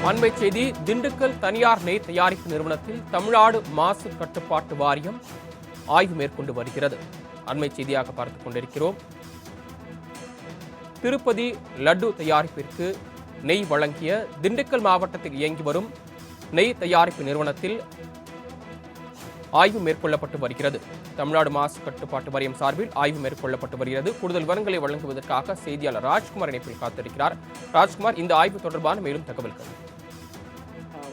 அண்மை செய்தி. திண்டுக்கல் தனியார் நெய் தயாரிப்பு நிறுவனத்தில் தமிழ்நாடு மாசு கட்டுப்பாட்டு வாரியம் ஆய்வு மேற்கொண்டு வருகிறது. அண்மை செய்தியாக பார்த்துக் கொண்டிருக்கிறோம். திருப்பதி லட்டு தயாரிப்பிற்கு நெய் வழங்கிய திண்டுக்கல் மாவட்டத்தில் இயங்கி வரும் நெய் தயாரிப்பு நிறுவனத்தில் ஆய்வு மேற்கொள்ளப்பட்டு வருகிறது. தமிழ்நாடு மாசு கட்டுப்பாட்டு வாரியம் சார்பில் ஆய்வு மேற்கொள்ளப்பட்டு வருகிறது. கூடுதல் விவரங்களை வழங்குவதற்காக செய்தியாளர் ராஜ்குமார் இணைப்பில் காத்திருக்கிறார். ராஜ்குமார், இந்த ஆய்வு தொடர்பான மேலும் தகவல்கள்.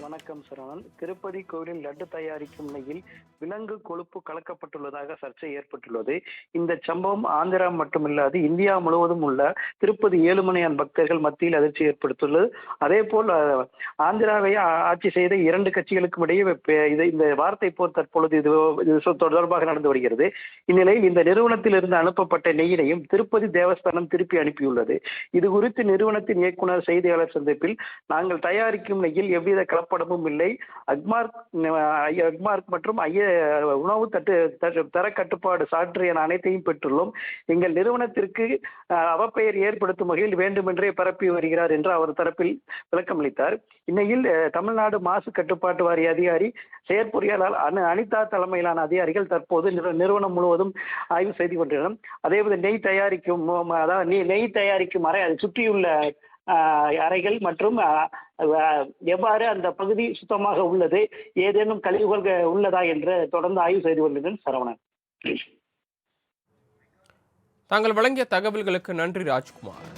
வணக்கம் சரவணன். திருப்பதி கோவிலில் லட்டு தயாரிக்கும் நெய்யில் விலங்கு கொழுப்பு கலக்கப்பட்டுள்ளதாக சர்ச்சை ஏற்பட்டுள்ளது. இந்த சம்பவம் ஆந்திரா மட்டுமில்லாது இந்தியா முழுவதும் உள்ள திருப்பதி ஏழுமலையான் பக்தர்கள் மத்தியில் அதிர்ச்சி ஏற்படுத்தியுள்ளது. அதே போல் ஆந்திராவை ஆட்சி செய்த இரண்டு கட்சிகளுக்கும் இடையே இந்த வார்த்தை போர் தற்பொழுது இது தொடர்பாக நடந்து வருகிறது. இந்நிலையில் இந்த நிறுவனத்தில் இருந்து அனுப்பப்பட்ட நெய்யினையும் திருப்பதி தேவஸ்தானம் திருப்பி அனுப்பியுள்ளது. இது குறித்து நிறுவனத்தின் இயக்குனர் செய்தியாளர் சந்திப்பில், நாங்கள் தயாரிக்கும் நெய்யில் எவ்வித கலப்படமும் இல்லை. அக்மார்க் மற்றும் உணவு தர கட்டுப்பாடு சான்று என அனைத்தையும் பெற்றுள்ளோம். எங்கள் நிறுவனத்திற்கு அவப்பெயர் ஏற்படுத்தும் வகையில் வேண்டுமென்றே பரப்பி வருகிறார் என்று அவர் தரப்பில் விளக்கமளித்தார். இந்நிலையில் தமிழ்நாடு மாசு கட்டுப்பாட்டு வாரிய அதிகாரி செயற்பொறியாளர் அனிதா தலைமையிலான அதிகாரிகள் தற்போது நிறுவனம் முழுவதும் ஆய்வு செய்து கொண்டிருந்தனர். அதேபோது நெய் தயாரிக்கும் அறை, அதை சுற்றியுள்ள அறைகள் மற்றும் எவ்வாறு அந்த பகுதி சுத்தமாக உள்ளது, ஏதேனும் கழிவுகள் உள்ளதா என்று தொடர்ந்து ஆய்வு செய்து கொண்டிருந்தேன். சரவணன், தாங்கள் வழங்கிய தகவல்களுக்கு நன்றி ராஜ்குமார்.